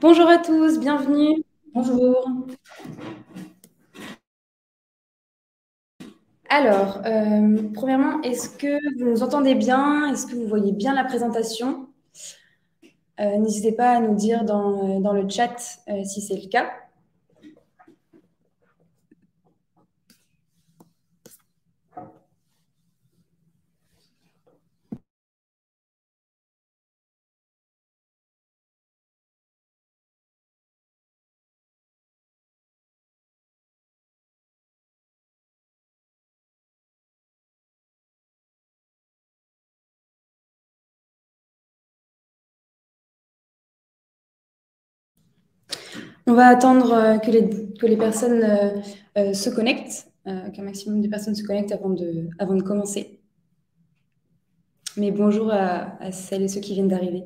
Bonjour à tous, bienvenue. Bonjour. Alors, premièrement, est-ce que vous nous entendez bien? Est-ce que vous voyez bien la présentation? N'hésitez pas à nous dire dans le chat si c'est le cas. On va attendre que les personnes se connectent, qu'un maximum de personnes se connectent avant de commencer. Mais bonjour à celles et ceux qui viennent d'arriver.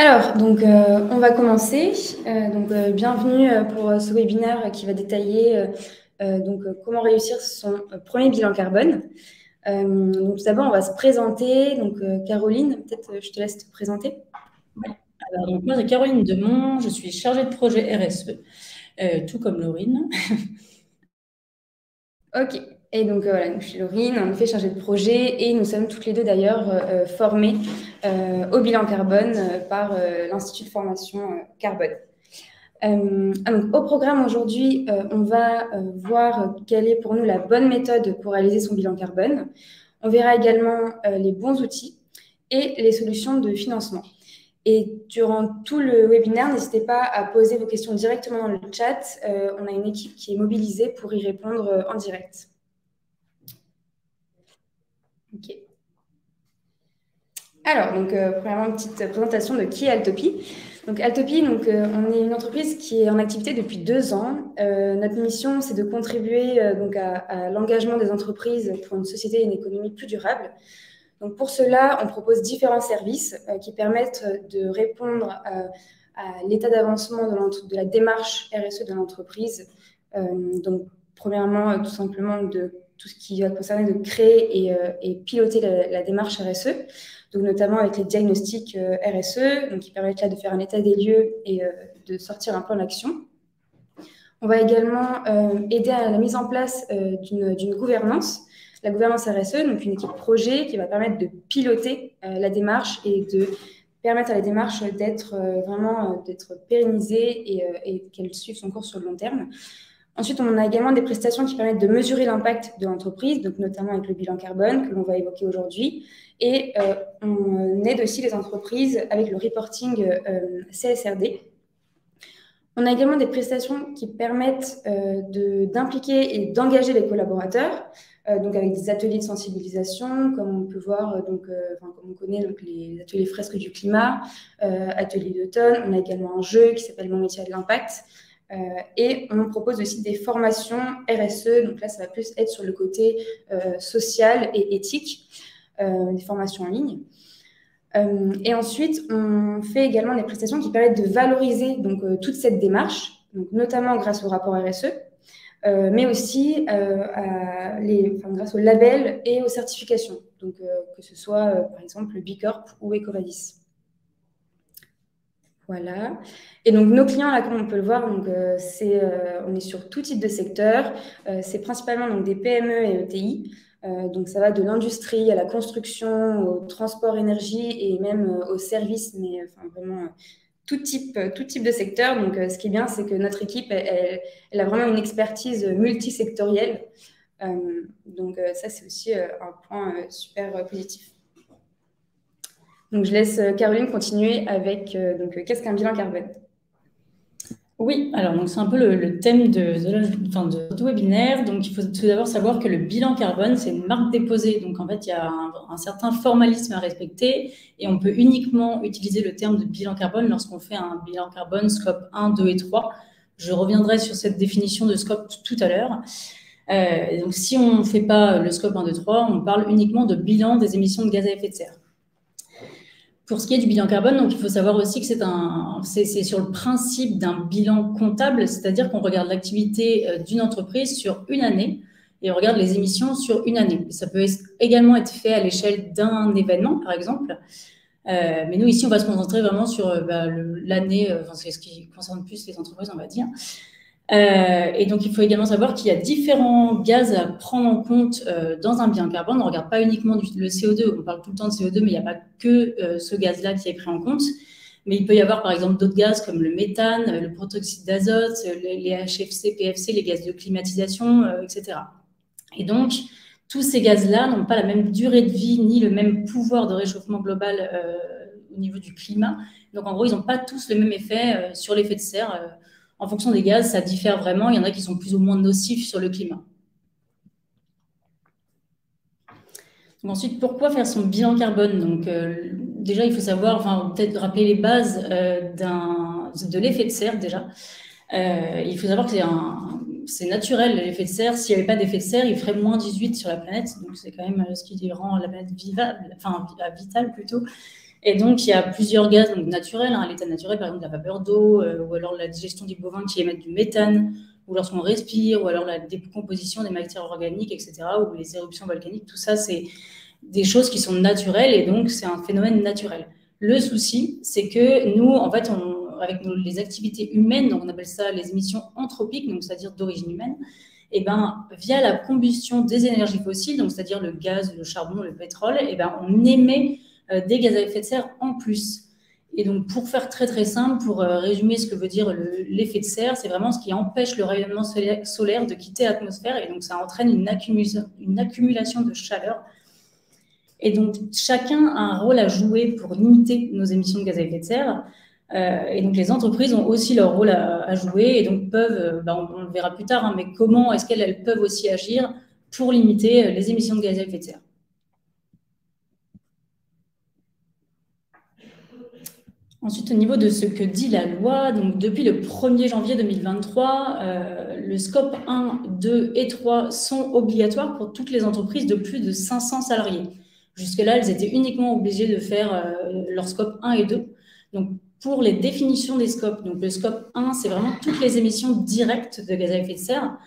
Alors, donc, on va commencer. Bienvenue pour ce webinaire qui va détailler comment réussir son premier bilan carbone. Donc, tout d'abord, on va se présenter. Donc, Caroline, peut-être je te laisse te présenter. Alors, donc, moi, c'est Caroline Demont, je suis chargée de projet RSE, tout comme Laurine. Ok. Et donc, voilà, je suis Laurine, en effet chargée de projet, et nous sommes toutes les deux d'ailleurs formées au bilan carbone par l'Institut de formation carbone. Donc, au programme aujourd'hui, on va voir quelle est pour nous la bonne méthode pour réaliser son bilan carbone. On verra également les bons outils et les solutions de financement. Et durant tout le webinaire, n'hésitez pas à poser vos questions directement dans le chat. On a une équipe qui est mobilisée pour y répondre en direct. Ok. Alors, donc, premièrement, une petite présentation de qui est Altopy. Donc, Altopy, on est une entreprise qui est en activité depuis 2 ans. Notre mission, c'est de contribuer à l'engagement des entreprises pour une société et une économie plus durable. Donc, pour cela, on propose différents services qui permettent de répondre à l'état d'avancement de la démarche RSE de l'entreprise. Donc, premièrement, tout simplement de tout ce qui va concerner de créer et piloter la démarche RSE, donc notamment avec les diagnostics RSE, donc qui permettent là de faire un état des lieux et de sortir un plan d'action. On va également aider à la mise en place d'une gouvernance, la gouvernance RSE, donc une équipe projet qui va permettre de piloter la démarche et de permettre à la démarche d'être vraiment d'être pérennisée et qu'elle suive son cours sur le long terme. Ensuite, on a également des prestations qui permettent de mesurer l'impact de l'entreprise, donc notamment avec le bilan carbone que l'on va évoquer aujourd'hui. Et on aide aussi les entreprises avec le reporting CSRD. On a également des prestations qui permettent d'impliquer et d'engager les collaborateurs, donc avec des ateliers de sensibilisation, comme on peut voir, comme on connaît donc les ateliers fresques du climat, ateliers d'automne. On a également un jeu qui s'appelle Mon métier a de l'impact. Et on propose aussi des formations RSE, donc là ça va plus être sur le côté social et éthique, des formations en ligne. Et ensuite, on fait également des prestations qui permettent de valoriser donc, toute cette démarche, donc, notamment grâce au rapport RSE, mais aussi grâce au label et aux certifications, donc, que ce soit par exemple le B Corp ou EcoVadis. Voilà. Et donc, nos clients, là, comme on peut le voir, donc, on est sur tout type de secteur. C'est principalement donc, des PME et ETI. Donc, ça va de l'industrie à la construction, au transport énergie et même aux services, mais vraiment tout type de secteur. Donc, ce qui est bien, c'est que notre équipe, elle a vraiment une expertise multisectorielle. Donc, ça, c'est aussi un point super positif. Donc, je laisse Caroline continuer avec qu'est-ce qu'un bilan carbone? Oui, alors donc c'est un peu le thème de ce webinaire. Donc il faut tout d'abord savoir que le bilan carbone, c'est une marque déposée. Donc en fait, il y a un certain formalisme à respecter et on peut uniquement utiliser le terme de bilan carbone lorsqu'on fait un bilan carbone scope 1, 2 et 3. Je reviendrai sur cette définition de scope tout à l'heure. Donc si on ne fait pas le scope 1, 2, 3, on parle uniquement de bilan des émissions de gaz à effet de serre. Pour ce qui est du bilan carbone, donc il faut savoir aussi que c'est sur le principe d'un bilan comptable, c'est-à-dire qu'on regarde l'activité d'une entreprise sur une année et on regarde les émissions sur une année. Ça peut également être fait à l'échelle d'un événement, par exemple. Mais nous, ici, on va se concentrer vraiment sur l'année, c'est ce qui concerne plus les entreprises, on va dire. Et donc, il faut également savoir qu'il y a différents gaz à prendre en compte dans un bilan carbone. On ne regarde pas uniquement le CO2, on parle tout le temps de CO2, mais il n'y a pas que ce gaz-là qui est pris en compte. Mais il peut y avoir, par exemple, d'autres gaz comme le méthane, le protoxyde d'azote, les HFC, PFC, les gaz de climatisation, etc. Et donc, tous ces gaz-là n'ont pas la même durée de vie ni le même pouvoir de réchauffement global au niveau du climat. Donc, en gros, ils n'ont pas tous le même effet sur l'effet de serre. En fonction des gaz, ça diffère vraiment. Il y en a qui sont plus ou moins nocifs sur le climat. Donc ensuite, pourquoi faire son bilan carbone? Donc, déjà, il faut savoir, peut-être rappeler les bases de l'effet de serre déjà. Il faut savoir que c'est naturel l'effet de serre. S'il n'y avait pas d'effet de serre, il ferait moins 18 sur la planète. Donc, c'est quand même ce qui rend la planète vitale plutôt. Et donc, il y a plusieurs gaz naturels, à l'état naturel, par exemple la vapeur d'eau, ou alors la digestion des bovins qui émettent du méthane, ou lorsqu'on respire, ou alors la décomposition des matières organiques, etc., ou les éruptions volcaniques. Tout ça, c'est des choses qui sont naturelles, et donc c'est un phénomène naturel. Le souci, c'est que nous, en fait, avec les activités humaines, donc on appelle ça les émissions anthropiques, donc c'est-à-dire d'origine humaine, et via la combustion des énergies fossiles, donc c'est-à-dire le gaz, le charbon, le pétrole, on émet des gaz à effet de serre en plus. Et donc, pour faire très, très simple, pour résumer ce que veut dire l'effet de serre, c'est vraiment ce qui empêche le rayonnement solaire de quitter l'atmosphère. Et donc, ça entraîne une accumulation de chaleur. Et donc, chacun a un rôle à jouer pour limiter nos émissions de gaz à effet de serre. Et donc, les entreprises ont aussi leur rôle à jouer et donc peuvent, on le verra plus tard, mais comment est-ce qu'elles peuvent aussi agir pour limiter les émissions de gaz à effet de serre. Ensuite, au niveau de ce que dit la loi, donc depuis le 1er janvier 2023, le scope 1, 2 et 3 sont obligatoires pour toutes les entreprises de plus de 500 salariés. Jusque-là, elles étaient uniquement obligées de faire leur scope 1 et 2. Donc, pour les définitions des scopes, donc le scope 1, c'est vraiment toutes les émissions directes de gaz à effet de serre.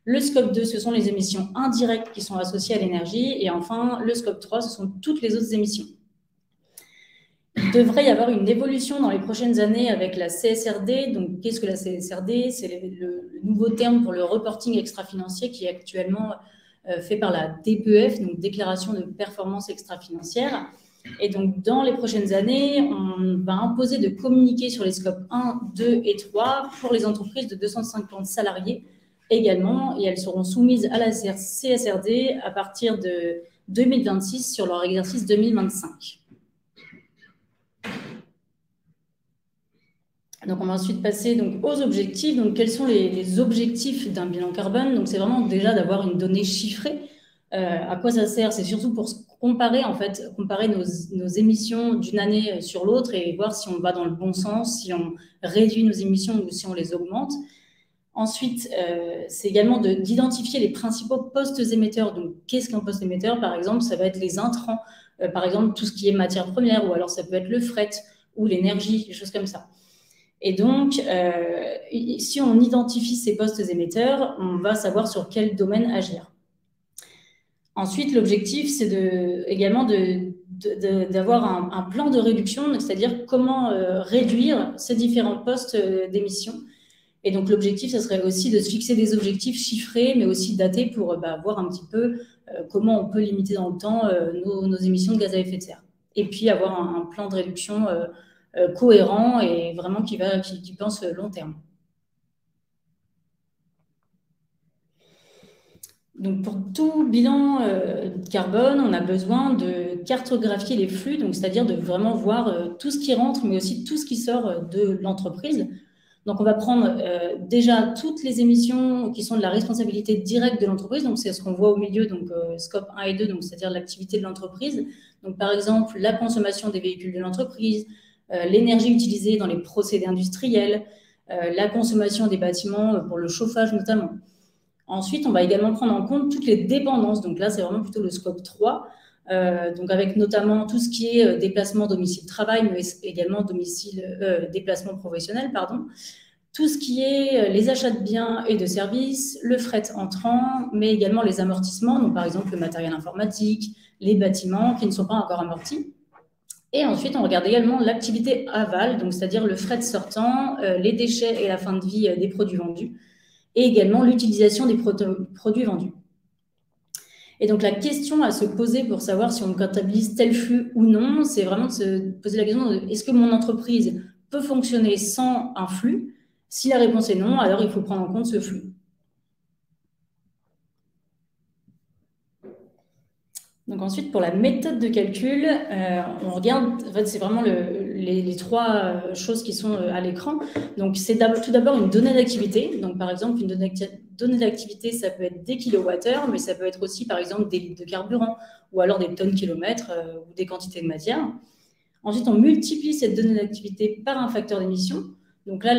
Le scope 2, ce sont les émissions indirectes qui sont associées à l'énergie. Et enfin, le scope 3, ce sont toutes les autres émissions. Il devrait y avoir une évolution dans les prochaines années avec la CSRD. Donc, qu'est-ce que la CSRD? C'est le nouveau terme pour le reporting extra-financier qui est actuellement fait par la DPEF, donc Déclaration de performance extra-financière. Et donc, dans les prochaines années, on va imposer de communiquer sur les scopes 1, 2 et 3 pour les entreprises de 250 salariés également, et elles seront soumises à la CSRD à partir de 2026 sur leur exercice 2025. Donc, on va ensuite passer donc, aux objectifs. Donc, quels sont les objectifs d'un bilan carbone? Donc, c'est vraiment déjà d'avoir une donnée chiffrée. À quoi ça sert? C'est surtout pour comparer, en fait, comparer nos émissions d'une année sur l'autre et voir si on va dans le bon sens, si on réduit nos émissions ou si on les augmente. Ensuite, c'est également d'identifier les principaux postes émetteurs. Donc, qu'est-ce qu'un poste émetteur? Par exemple, ça va être les intrants, par exemple, tout ce qui est matière première, ou alors ça peut être le fret ou l'énergie, des choses comme ça. Et donc, si on identifie ces postes émetteurs, on va savoir sur quel domaine agir. Ensuite, l'objectif, c'est également d'avoir un plan de réduction, c'est-à-dire comment réduire ces différents postes d'émission. Et donc, l'objectif, ça serait aussi de se fixer des objectifs chiffrés, mais aussi datés pour voir un petit peu comment on peut limiter dans le temps nos émissions de gaz à effet de serre. Et puis, avoir un plan de réduction cohérent et vraiment qui pense long terme. Donc, pour tout bilan carbone, on a besoin de cartographier les flux, donc c'est-à-dire de vraiment voir tout ce qui rentre, mais aussi tout ce qui sort de l'entreprise. Donc, on va prendre déjà toutes les émissions qui sont de la responsabilité directe de l'entreprise. Donc, c'est ce qu'on voit au milieu, donc scope 1 et 2, donc c'est-à-dire l'activité de l'entreprise. Donc, par exemple, la consommation des véhicules de l'entreprise, l'énergie utilisée dans les procédés industriels, la consommation des bâtiments pour le chauffage notamment. Ensuite, on va également prendre en compte toutes les dépendances. Donc là, c'est vraiment plutôt le scope 3. Donc avec notamment tout ce qui est déplacement domicile-travail, mais également déplacement professionnel, pardon. Tout ce qui est les achats de biens et de services, le fret entrant, mais également les amortissements, donc par exemple le matériel informatique, les bâtiments qui ne sont pas encore amortis. Et ensuite, on regarde également l'activité aval, donc c'est-à-dire le fret sortant, les déchets et la fin de vie des produits vendus, et également l'utilisation des produits vendus. Et donc, la question à se poser pour savoir si on comptabilise tel flux ou non, c'est vraiment de se poser la question de est-ce que mon entreprise peut fonctionner sans un flux? Si la réponse est non, alors il faut prendre en compte ce flux. Donc ensuite, pour la méthode de calcul, on regarde, en fait, c'est vraiment les trois choses qui sont à l'écran. Donc, c'est tout d'abord une donnée d'activité. Donc, par exemple, une donnée d'activité, ça peut être des kilowattheures, mais ça peut être aussi, par exemple, des litres de carburant ou alors des tonnes kilomètres ou des quantités de matière. Ensuite, on multiplie cette donnée d'activité par un facteur d'émission. Donc là,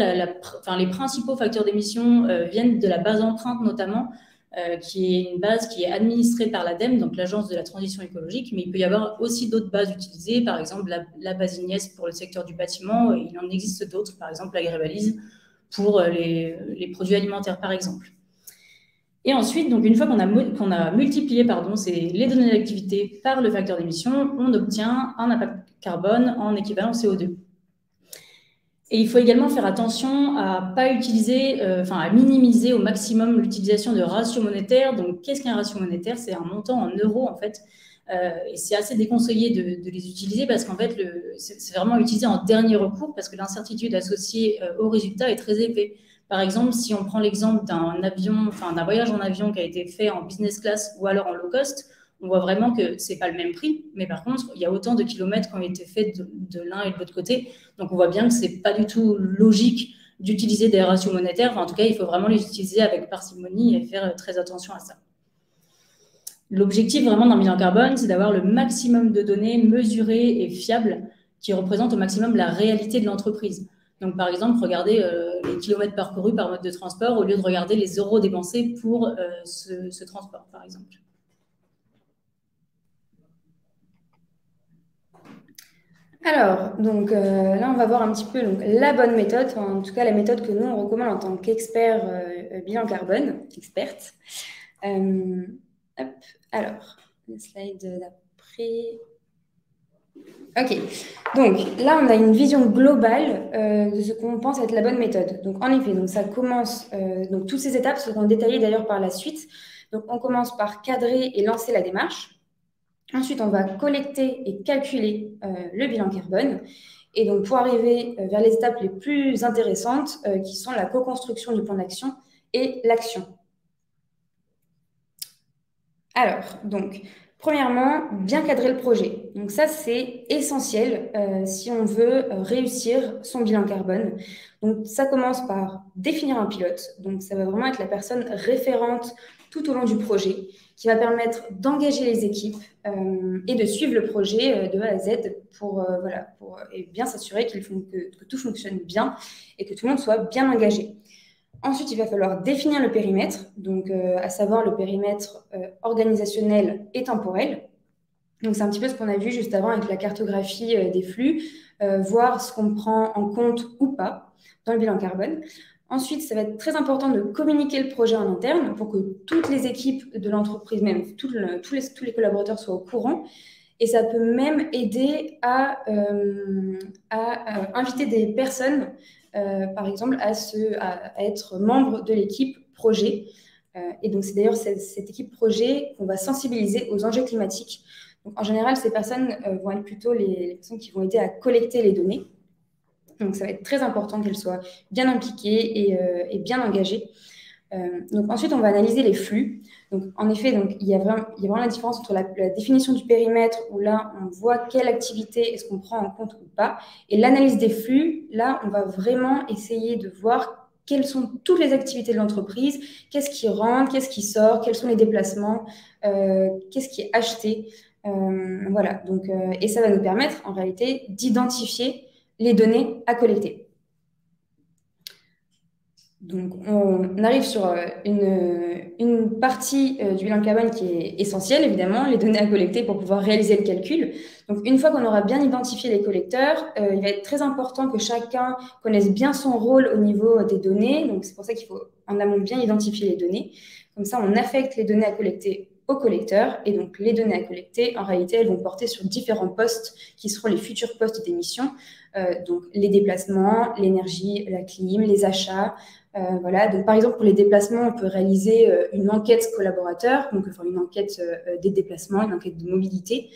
les principaux facteurs d'émission viennent de la base empreinte notamment, qui est une base qui est administrée par l'ADEME, donc l'Agence de la transition écologique, mais il peut y avoir aussi d'autres bases utilisées, par exemple la base IGNES pour le secteur du bâtiment, et il en existe d'autres, par exemple la Grévalise pour les produits alimentaires, par exemple. Et ensuite, donc une fois qu'on a multiplié les données d'activité par le facteur d'émission, on obtient un impact carbone en équivalent CO2. Et il faut également faire attention à pas utiliser, à minimiser au maximum l'utilisation de ratios monétaires. Donc, qu'est-ce qu'un ratio monétaire? C'est un montant en euros, en fait. Et c'est assez déconseillé de les utiliser parce qu'en fait, c'est vraiment utilisé en dernier recours parce que l'incertitude associée au résultat est très élevée. Par exemple, si on prend l'exemple d'un voyage en avion qui a été fait en business class ou alors en low cost, on voit vraiment que ce n'est pas le même prix, mais par contre, il y a autant de kilomètres qui ont été faits de l'un et de l'autre côté. Donc, on voit bien que ce n'est pas du tout logique d'utiliser des ratios monétaires. Enfin, en tout cas, il faut vraiment les utiliser avec parcimonie et faire très attention à ça. L'objectif vraiment d'un bilan carbone, c'est d'avoir le maximum de données mesurées et fiables qui représentent au maximum la réalité de l'entreprise. Donc, par exemple, regardez les kilomètres parcourus par mode de transport au lieu de regarder les euros dépensés pour ce transport, par exemple. Alors, donc là, on va voir un petit peu la bonne méthode, en tout cas la méthode que nous, on recommande en tant qu'expert bilan carbone, experte. Alors, le slide d'après. OK, donc là, on a une vision globale de ce qu'on pense être la bonne méthode. Donc, en effet, ça commence, donc toutes ces étapes seront détaillées d'ailleurs par la suite. Donc, on commence par cadrer et lancer la démarche. Ensuite, on va collecter et calculer le bilan carbone. Et donc, pour arriver vers les étapes les plus intéressantes, qui sont la co-construction du plan d'action et l'action. Alors, donc, premièrement, bien cadrer le projet. Donc ça, c'est essentiel si on veut réussir son bilan carbone. Donc ça commence par définir un pilote. Donc ça va vraiment être la personne référente tout au long du projet qui va permettre d'engager les équipes et de suivre le projet de A à Z pour et bien s'assurer que tout fonctionne bien et que tout le monde soit bien engagé. Ensuite, il va falloir définir le périmètre, donc à savoir le périmètre organisationnel et temporel. Donc, c'est un petit peu ce qu'on a vu juste avant avec la cartographie des flux, voir ce qu'on prend en compte ou pas dans le bilan carbone. Ensuite, ça va être très important de communiquer le projet en interne pour que toutes les équipes de l'entreprise, même tous les collaborateurs soient au courant. Et ça peut même aider à inviter des personnes, par exemple, à être membre de l'équipe projet. Et donc, c'est d'ailleurs cette équipe projet qu'on va sensibiliser aux enjeux climatiques. Donc, en général, ces personnes vont être plutôt les personnes qui vont aider à collecter les données. Donc, ça va être très important qu'elles soient bien impliquées et bien engagées. Donc ensuite, on va analyser les flux. Donc, en effet, il y a vraiment la différence entre la définition du périmètre, où là, on voit quelle activité est-ce qu'on prend en compte ou pas, et l'analyse des flux. Là, on va vraiment essayer de voir quelles sont toutes les activités de l'entreprise, qu'est-ce qui rentre, qu'est-ce qui sort, quels sont les déplacements, qu'est-ce qui est acheté. Voilà. Donc, et ça va nous permettre, en réalité, d'identifier les données à collecter. Donc, on arrive sur une partie du bilan carbone qui est essentielle, évidemment, les données à collecter pour pouvoir réaliser le calcul. Donc, une fois qu'on aura bien identifié les collecteurs, il va être très important que chacun connaisse bien son rôle au niveau des données. Donc, c'est pour ça qu'il faut en amont bien identifier les données. Comme ça, on affecte les données à collecter aux collecteurs. Et donc, les données à collecter, en réalité, elles vont porter sur différents postes qui seront les futurs postes d'émission. Donc, les déplacements, l'énergie, la clim, les achats. Voilà. Donc, par exemple, pour les déplacements, on peut réaliser une enquête collaborateur, donc enfin, une enquête des déplacements, une enquête de mobilité.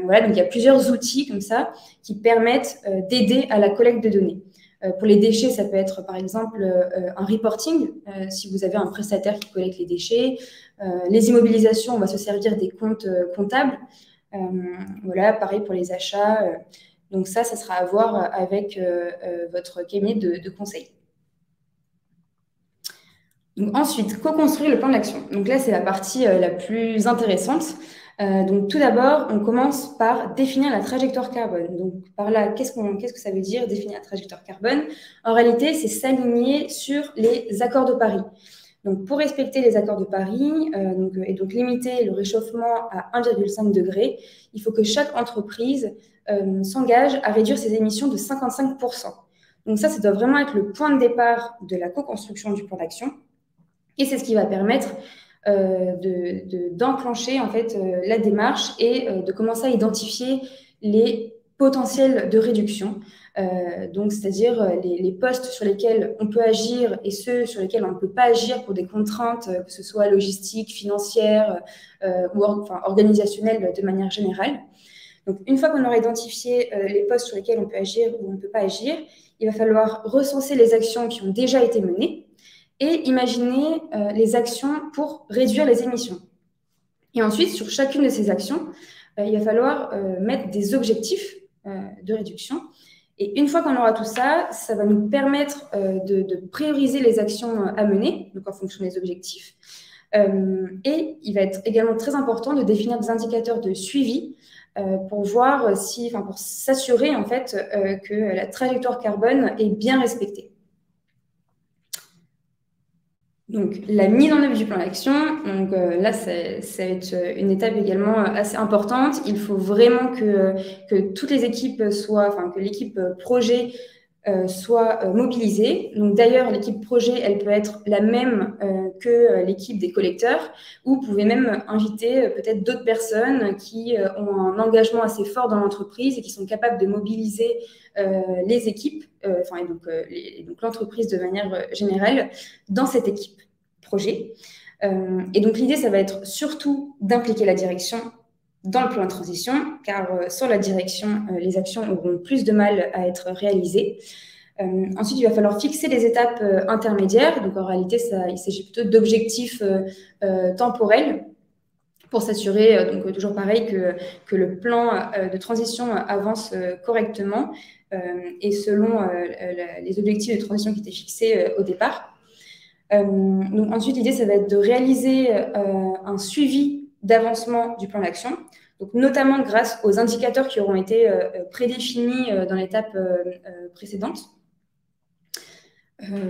Voilà, donc il y a plusieurs outils comme ça qui permettent d'aider à la collecte de données. Pour les déchets, ça peut être par exemple un reporting, si vous avez un prestataire qui collecte les déchets. Les immobilisations, on va se servir des comptes comptables. Voilà, pareil pour les achats. Donc ça sera à voir avec votre cabinet de conseil. Donc, ensuite, co-construire le plan d'action. Donc là, c'est la partie la plus intéressante. Donc tout d'abord, on commence par définir la trajectoire carbone. Donc par là, qu'est-ce que ça veut dire définir la trajectoire carbone? En réalité, c'est s'aligner sur les accords de Paris. Donc pour respecter les accords de Paris et donc limiter le réchauffement à 1,5 degré, il faut que chaque entreprise s'engage à réduire ses émissions de 55%. Donc ça doit vraiment être le point de départ de la co-construction du plan d'action. Et c'est ce qui va permettre d'enclencher en fait la démarche et de commencer à identifier les potentiels de réduction. Donc, c'est-à-dire les postes sur lesquels on peut agir et ceux sur lesquels on ne peut pas agir pour des contraintes, que ce soit logistiques, financières ou organisationnelles de manière générale. Donc, une fois qu'on aura identifié les postes sur lesquels on peut agir ou on ne peut pas agir, il va falloir recenser les actions qui ont déjà été menées et imaginer les actions pour réduire les émissions. Et ensuite, sur chacune de ces actions, il va falloir mettre des objectifs de réduction. Et une fois qu'on aura tout ça, ça va nous permettre de prioriser les actions à mener, donc en fonction des objectifs. Et il va être également très important de définir des indicateurs de suivi pour voir pour s'assurer en fait que la trajectoire carbone est bien respectée. Donc, la mise en œuvre du plan d'action, donc là, ça va être une étape également assez importante. Il faut vraiment que toutes les équipes que l'équipe projet soit mobilisée. Donc, d'ailleurs, l'équipe projet, elle peut être la même que l'équipe des collecteurs, ou vous pouvez même inviter peut-être d'autres personnes qui ont un engagement assez fort dans l'entreprise et qui sont capables de mobiliser les équipes, donc l'entreprise de manière générale, dans cette équipe projet. Et donc, l'idée, ça va être surtout d'impliquer la direction dans le plan de transition, car sans la direction, les actions auront plus de mal à être réalisées. Ensuite, il va falloir fixer des étapes intermédiaires. Donc, en réalité, il s'agit plutôt d'objectifs temporels pour s'assurer, donc toujours pareil, que le plan de transition avance correctement et selon les objectifs de transition qui étaient fixés au départ. Donc ensuite, l'idée, ça va être de réaliser un suivi d'avancement du plan d'action, donc notamment grâce aux indicateurs qui auront été prédéfinis dans l'étape précédente.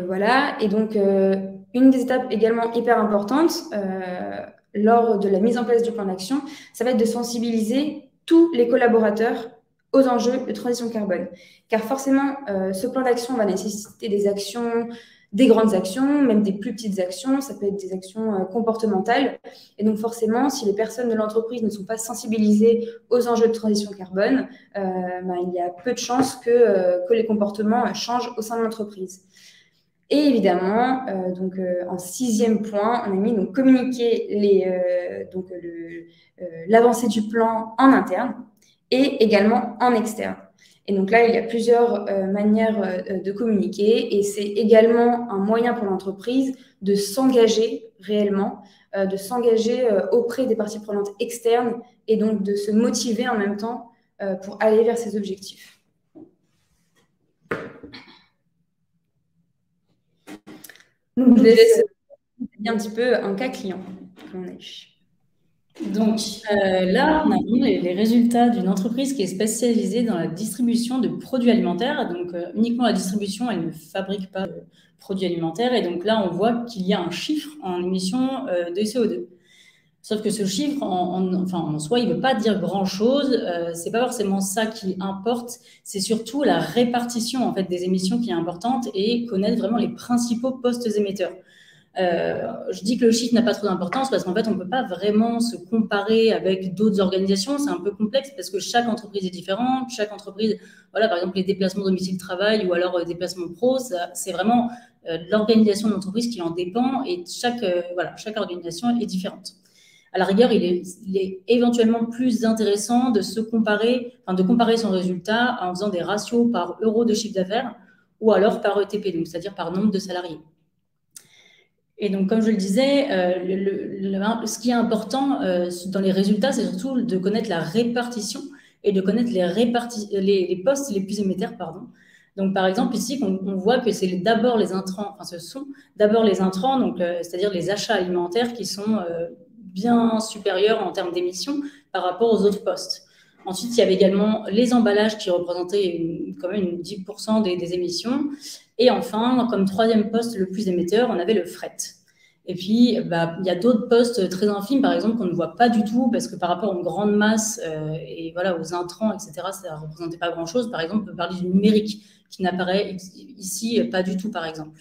Voilà, et donc une des étapes également hyper importantes lors de la mise en place du plan d'action, ça va être de sensibiliser tous les collaborateurs aux enjeux de transition carbone. Car forcément, ce plan d'action va nécessiter des actions, des grandes actions, même des plus petites actions, ça peut être des actions comportementales. Et donc forcément, si les personnes de l'entreprise ne sont pas sensibilisées aux enjeux de transition carbone, il y a peu de chances que les comportements changent au sein de l'entreprise. Et évidemment, en 6e point, on a mis donc communiquer l'avancée du plan en interne et également en externe. Et donc là, il y a plusieurs manières de communiquer et c'est également un moyen pour l'entreprise de s'engager réellement, de s'engager auprès des parties prenantes externes et donc de se motiver en même temps pour aller vers ses objectifs. Donc, je laisse un petit peu un cas client qu'on a eu. Donc là, on a les résultats d'une entreprise qui est spécialisée dans la distribution de produits alimentaires. Donc uniquement la distribution, elle ne fabrique pas de produits alimentaires. Et donc là, on voit qu'il y a un chiffre en émissions de CO2. Sauf que ce chiffre, en soi, il ne veut pas dire grand-chose. C'est pas forcément ça qui importe. C'est surtout la répartition en fait des émissions qui est importante et connaître vraiment les principaux postes émetteurs. Je dis que le chiffre n'a pas trop d'importance parce qu'en fait, on ne peut pas vraiment se comparer avec d'autres organisations. C'est un peu complexe parce que chaque entreprise est différente. Chaque entreprise, voilà, par exemple, les déplacements domicile-travail ou alors déplacements pro, c'est vraiment l'organisation de l'entreprise qui en dépend et chaque organisation est différente. À la rigueur, il est éventuellement plus intéressant de comparer son résultat en faisant des ratios par euro de chiffre d'affaires ou alors par ETP, donc c'est-à-dire par nombre de salariés. Et donc, comme je le disais, ce qui est important dans les résultats, c'est surtout de connaître la répartition et de connaître les postes les plus émetteurs, pardon. Donc, par exemple, ici, on voit que c'est d'abord les intrants, ce sont d'abord les intrants, donc c'est-à-dire les achats alimentaires qui sont bien supérieurs en termes d'émissions par rapport aux autres postes. Ensuite, il y avait également les emballages qui représentaient quand même 10% des émissions. Et enfin, comme 3e poste le plus émetteur, on avait le fret. Et puis, il y a d'autres postes très infimes, par exemple, qu'on ne voit pas du tout, parce que par rapport aux grandes masses et voilà, aux intrants, etc., ça ne représentait pas grand-chose. Par exemple, on peut parler du numérique, qui n'apparaît ici pas du tout, par exemple.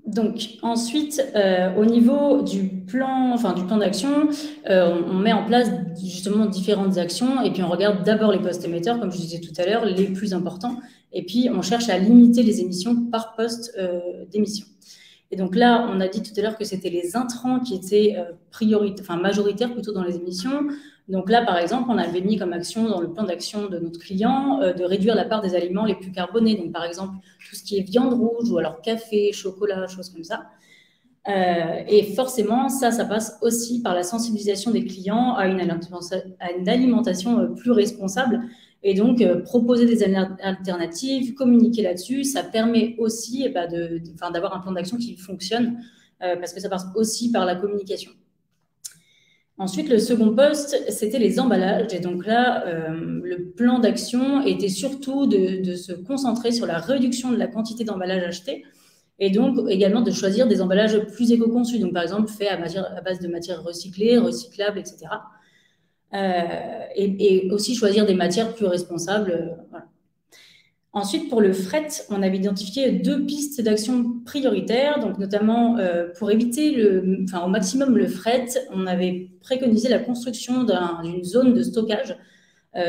Donc, ensuite, au niveau du plan d'action, on met en place justement différentes actions et puis on regarde d'abord les postes émetteurs, comme je disais tout à l'heure, les plus importants, et puis on cherche à limiter les émissions par poste d'émission. Et donc là, on a dit tout à l'heure que c'était les intrants qui étaient majoritaires plutôt dans les émissions. Donc là, par exemple, on avait mis comme action dans le plan d'action de notre client de réduire la part des aliments les plus carbonés. Donc, par exemple, tout ce qui est viande rouge ou alors café, chocolat, choses comme ça. Et forcément, ça passe aussi par la sensibilisation des clients à une alimentation plus responsable. Et donc, proposer des alternatives, communiquer là-dessus, ça permet aussi d'avoir un plan d'action qui fonctionne parce que ça passe aussi par la communication. Ensuite, le second poste, c'était les emballages. Et donc là, le plan d'action était surtout de se concentrer sur la réduction de la quantité d'emballages achetés et donc également de choisir des emballages plus éco-conçus. Donc, par exemple, faits à base de matières recyclées, recyclables, etc. Et aussi choisir des matières plus responsables. Voilà. Ensuite, pour le fret, on avait identifié 2 pistes d'action prioritaires. Donc, notamment, pour éviter au maximum le fret, on avait préconisé la construction d'une zone de stockage,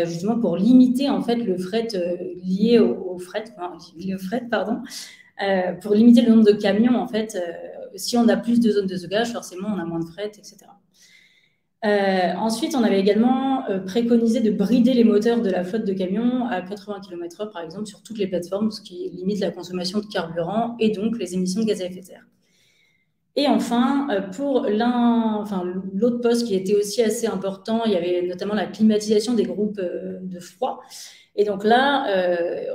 justement pour limiter en fait le fret lié au fret, pardon. pour limiter le nombre de camions, en fait. Si on a plus de zones de stockage, forcément, on a moins de fret, etc. Ensuite, on avait également préconisé de brider les moteurs de la flotte de camions à 80 km/h, par exemple, sur toutes les plateformes, ce qui limite la consommation de carburant et donc les émissions de gaz à effet de serre. Et enfin, pour l'autre poste qui était aussi assez important, il y avait notamment la climatisation des groupes de froid. Et donc là,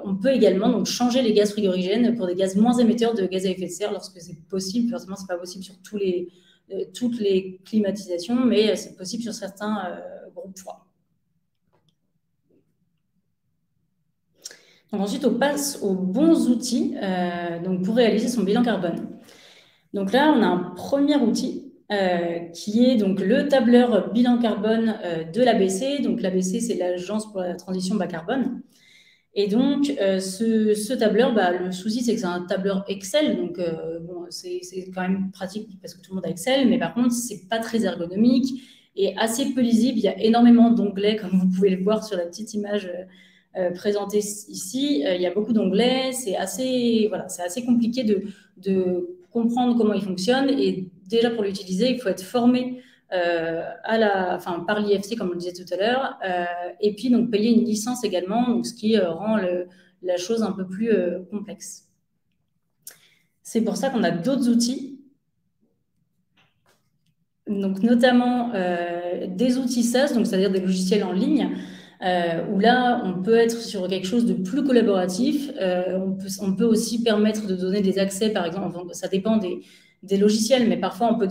on peut également donc, changer les gaz frigorigènes pour des gaz moins émetteurs de gaz à effet de serre lorsque c'est possible. Forcément, ce n'est pas possible sur toutes les climatisations, mais c'est possible sur certains groupes froids. Donc ensuite, on passe aux bons outils donc pour réaliser son bilan carbone. Donc là, on a un premier outil qui est donc le tableur bilan carbone de l'ABC. Donc l'ABC, c'est l'Agence pour la transition bas carbone. Et donc, ce tableur, le souci, c'est que c'est un tableur Excel. Donc, c'est quand même pratique parce que tout le monde a Excel. Mais par contre, ce n'est pas très ergonomique et assez peu lisible. Il y a énormément d'onglets, comme vous pouvez le voir sur la petite image présentée ici. Il y a beaucoup d'onglets. C'est assez compliqué de comprendre comment il fonctionne. Et déjà, pour l'utiliser, il faut être formé par l'IFC, comme on le disait tout à l'heure, et puis donc payer une licence également, donc, ce qui rend la chose un peu plus complexe. C'est pour ça qu'on a d'autres outils, donc notamment des outils SaaS, donc c'est-à-dire des logiciels en ligne, où là, on peut être sur quelque chose de plus collaboratif. On peut aussi permettre de donner des accès, par exemple, ça dépend des logiciels, mais parfois, on peut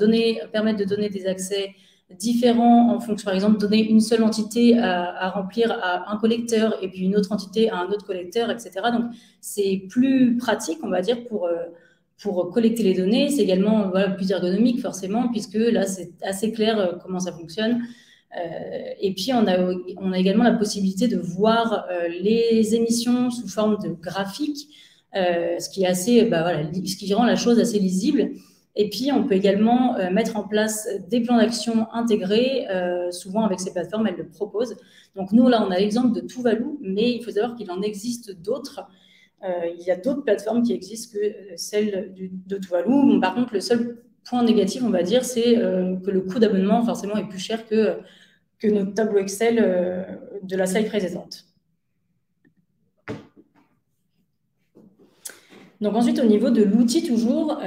permettre de donner des accès différents en fonction, par exemple, donner une seule entité à remplir à un collecteur et puis une autre entité à un autre collecteur, etc. Donc, c'est plus pratique, on va dire, pour collecter les données. C'est également plus ergonomique, forcément, puisque là, c'est assez clair comment ça fonctionne. Et puis, on a également la possibilité de voir les émissions sous forme de graphique, ce qui est ce qui rend la chose assez lisible. Et puis, on peut également mettre en place des plans d'action intégrés. Souvent, avec ces plateformes, elles le proposent. Donc, nous, là, on a l'exemple de Tuvalu, mais il faut savoir qu'il en existe d'autres. Il y a d'autres plateformes qui existent que celle de Tuvalu. Bon, par contre, le seul point négatif, on va dire, c'est que le coût d'abonnement, forcément, est plus cher que notre tableau Excel de la slide précédente. Donc ensuite, au niveau de l'outil, toujours,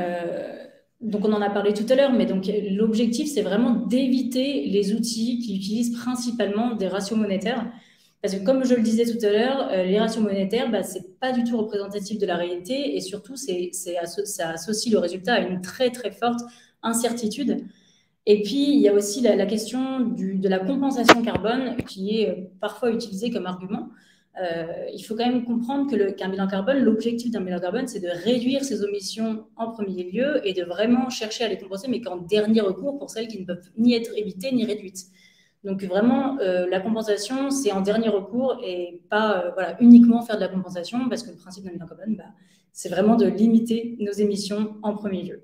donc on en a parlé tout à l'heure, mais donc l'objectif, c'est vraiment d'éviter les outils qui utilisent principalement des ratios monétaires. Parce que comme je le disais tout à l'heure, les ratios monétaires, ce n'est pas du tout représentatif de la réalité et surtout, ça associe le résultat à une très, très forte incertitude. Et puis, il y a aussi la question de la compensation carbone qui est parfois utilisée comme argument. Il faut quand même comprendre qu'un bilan carbone, l'objectif d'un bilan carbone, c'est de réduire ses émissions en premier lieu et de vraiment chercher à les compenser, mais qu'en dernier recours pour celles qui ne peuvent ni être évitées ni réduites. Donc vraiment, la compensation, c'est en dernier recours et pas uniquement faire de la compensation, parce que le principe d'un bilan carbone, c'est vraiment de limiter nos émissions en premier lieu.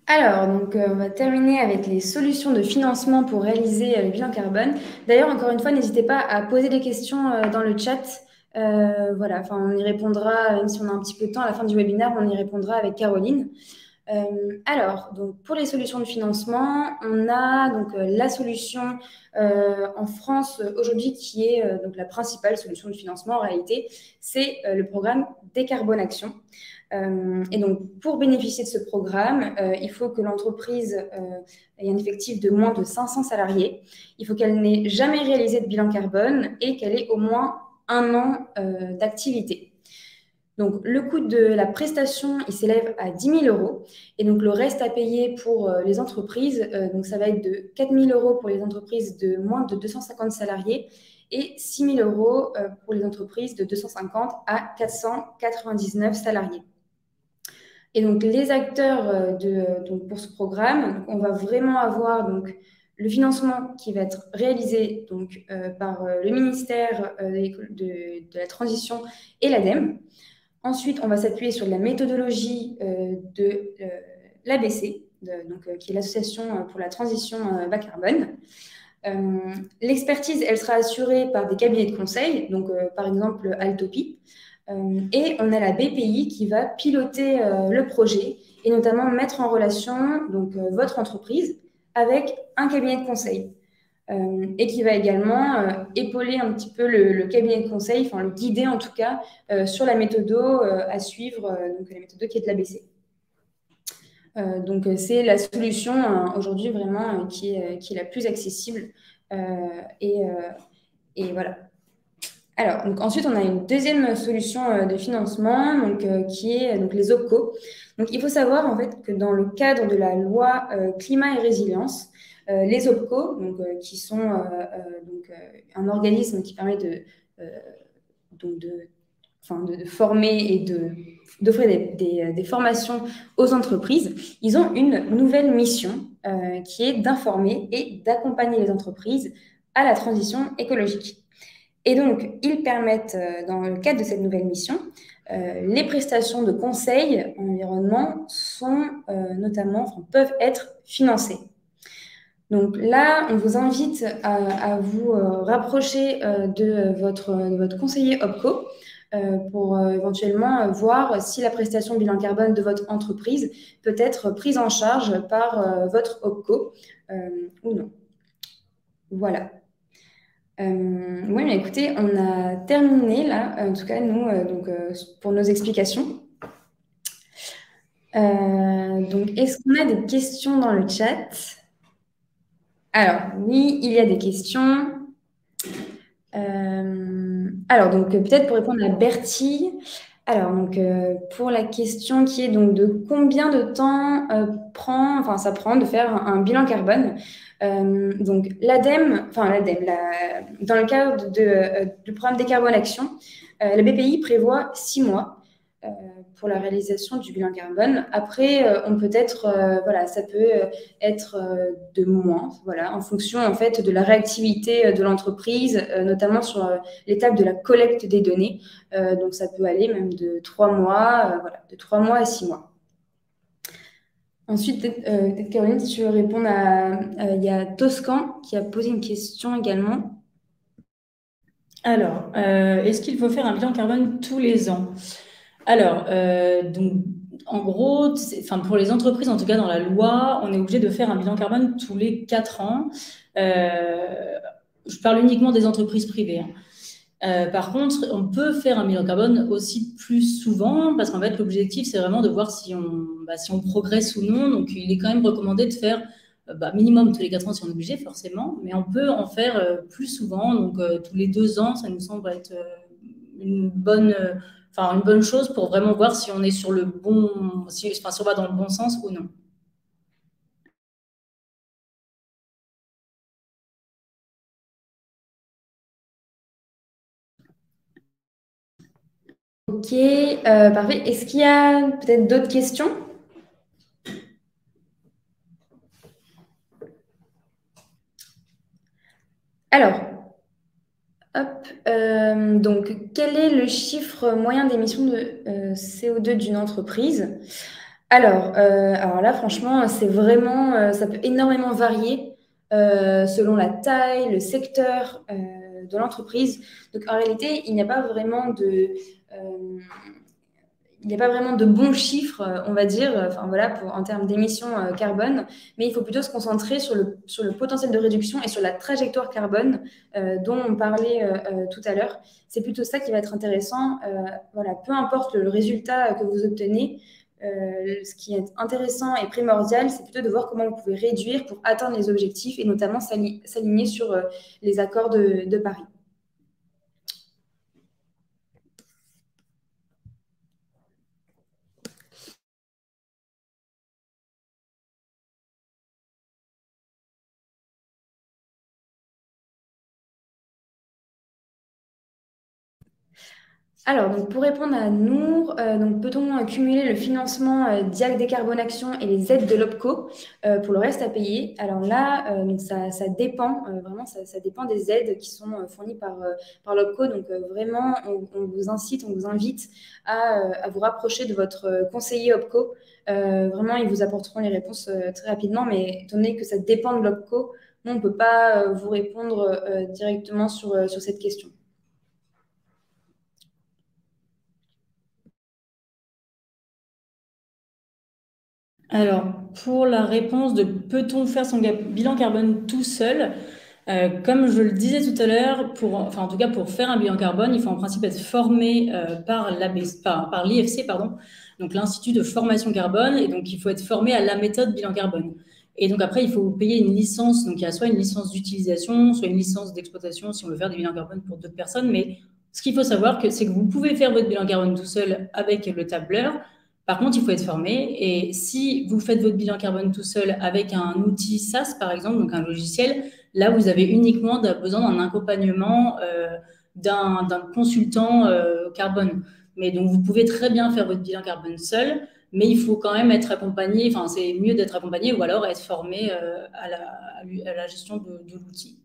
Alors, donc, on va terminer avec les solutions de financement pour réaliser le bilan carbone. D'ailleurs, encore une fois, n'hésitez pas à poser des questions dans le chat. On y répondra, même si on a un petit peu de temps à la fin du webinaire, on y répondra avec Caroline. Alors, donc, pour les solutions de financement, on a donc la solution en France aujourd'hui qui est donc la principale solution de financement en réalité, c'est le programme Décarbonation. Et donc, pour bénéficier de ce programme, il faut que l'entreprise ait un effectif de moins de 500 salariés. Il faut qu'elle n'ait jamais réalisé de bilan carbone et qu'elle ait au moins 1 an d'activité. Donc, le coût de la prestation, il s'élève à 10 000 €. Et donc, le reste à payer pour les entreprises, donc ça va être de 4 000 € pour les entreprises de moins de 250 salariés et 6 000 € pour les entreprises de 250 à 499 salariés. Et donc, les acteurs pour ce programme, on va vraiment avoir donc, le financement qui va être réalisé donc, par le ministère de la Transition et l'ADEME. Ensuite, on va s'appuyer sur la méthodologie de l'ABC, qui est l'Association pour la transition bas carbone. L'expertise, elle sera assurée par des cabinets de conseil, donc par exemple Altopi. Et on a la BPI qui va piloter le projet et notamment mettre en relation donc, votre entreprise avec un cabinet de conseil. Et qui va également épauler un petit peu le cabinet de conseil, enfin le guider en tout cas sur la méthode à suivre, donc la méthode qui est de l'ABC. Donc c'est la solution aujourd'hui vraiment qui est la plus accessible et voilà. Alors, donc ensuite, on a une deuxième solution de financement qui est donc les OPCO. Donc, il faut savoir en fait que dans le cadre de la loi climat et résilience, les OPCO, qui sont un organisme qui permet de former et d'offrir des formations aux entreprises, ils ont une nouvelle mission qui est d'informer et d'accompagner les entreprises à la transition écologique. Et donc, ils permettent, dans le cadre de cette nouvelle mission, les prestations de conseil en environnement peuvent être financées. Donc là, on vous invite à vous rapprocher de votre conseiller OPCO pour éventuellement voir si la prestation bilan carbone de votre entreprise peut être prise en charge par votre OPCO ou non. Voilà. Oui, mais écoutez, on a terminé là, en tout cas nous, pour nos explications. Donc, est-ce qu'on a des questions dans le chat? Alors, oui, il y a des questions. Alors, donc, peut-être pour répondre à Bertie. Alors, donc, pour la question qui est donc de combien de temps ça prend de faire un bilan carbone. Donc, dans le cadre du programme Décarbone Action, la BPI prévoit 6 mois pour la réalisation du bilan carbone. Après, ça peut être de moins, voilà, en fonction en fait de la réactivité de l'entreprise, notamment sur l'étape de la collecte des données. Donc, ça peut aller même de 3 mois, de 3 mois à 6 mois. Ensuite, peut-être Caroline, si tu veux répondre il y a Toscan qui a posé une question également. Alors, est-ce qu'il faut faire un bilan carbone tous les ans? Alors, donc, en gros, pour les entreprises, en tout cas dans la loi, on est obligé de faire un bilan carbone tous les 4 ans. Je parle uniquement des entreprises privées, hein. Par contre, on peut faire un bilan carbone aussi plus souvent parce qu'en fait, l'objectif, c'est vraiment de voir si on progresse ou non. Donc, il est quand même recommandé de faire minimum tous les 4 ans si on est obligé, forcément, mais on peut en faire plus souvent. Donc, tous les 2 ans, ça nous semble être une bonne chose pour vraiment voir si on est sur le bon, si on va dans le bon sens ou non. Ok, parfait. Est-ce qu'il y a peut-être d'autres questions? Alors, hop, donc quel est le chiffre moyen d'émission de CO2 d'une entreprise? Alors là, franchement, c'est vraiment, ça peut énormément varier selon la taille, le secteur de l'entreprise. Donc, en réalité, il n'y a pas vraiment de bons chiffres, on va dire, en termes d'émissions carbone, mais il faut plutôt se concentrer sur le potentiel de réduction et sur la trajectoire carbone dont on parlait tout à l'heure. C'est plutôt ça qui va être intéressant. Peu importe le résultat que vous obtenez, ce qui est intéressant et primordial, c'est plutôt de voir comment vous pouvez réduire pour atteindre les objectifs et notamment s'aligner sur les accords de Paris. Alors, donc pour répondre à Nour, peut-on cumuler le financement d'IAC Décarbone Action et les aides de l'OPCO pour le reste à payer? Alors là, ça dépend, vraiment, ça dépend des aides qui sont fournies par l'OPCO. Donc vraiment, on vous incite, on vous invite à vous rapprocher de votre conseiller OPCO. Vraiment, ils vous apporteront les réponses très rapidement, mais étant donné que ça dépend de l'OPCO, nous, on ne peut pas vous répondre directement sur cette question. Alors, pour la réponse de peut-on faire son bilan carbone tout seul, comme je le disais tout à l'heure, en tout cas pour faire un bilan carbone, il faut en principe être formé par l'IFC, pardon, donc l'Institut de formation carbone, et donc il faut être formé à la méthode bilan carbone. Et donc après, il faut payer une licence, donc il y a soit une licence d'utilisation, soit une licence d'exploitation si on veut faire des bilans carbone pour d'autres personnes, mais ce qu'il faut savoir, c'est que vous pouvez faire votre bilan carbone tout seul avec le tableur. Par contre, il faut être formé. Et si vous faites votre bilan carbone tout seul avec un outil SaaS, par exemple, donc un logiciel, là, vous avez uniquement besoin d'un accompagnement d'un consultant carbone. Mais donc, vous pouvez très bien faire votre bilan carbone seul, mais il faut quand même être accompagné. Enfin, c'est mieux d'être accompagné ou alors être formé à la gestion de l'outil.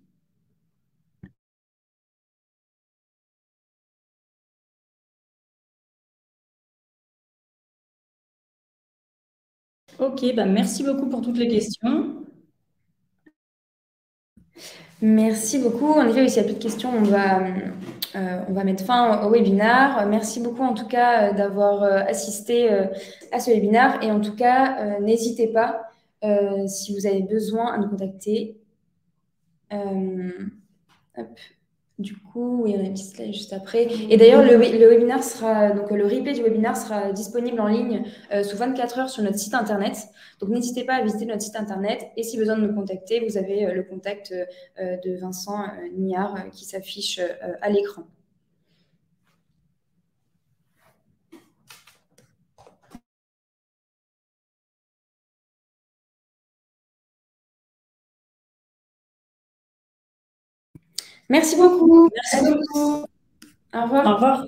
Ok, bah merci beaucoup pour toutes les questions. Merci beaucoup. En effet, s'il n'y a plus de questions, on va mettre fin au webinaire. Merci beaucoup en tout cas d'avoir assisté à ce webinaire. Et en tout cas, n'hésitez pas, si vous avez besoin, à nous contacter. Hop. Du coup, il y a un petit slide juste après. Et d'ailleurs, le webinaire sera, donc le replay du webinaire sera disponible en ligne sous 24 heures sur notre site internet. Donc, n'hésitez pas à visiter notre site internet. Et si besoin de nous contacter, vous avez le contact de Vincent Niard qui s'affiche à l'écran. Merci beaucoup. Merci beaucoup. Au revoir. Au revoir.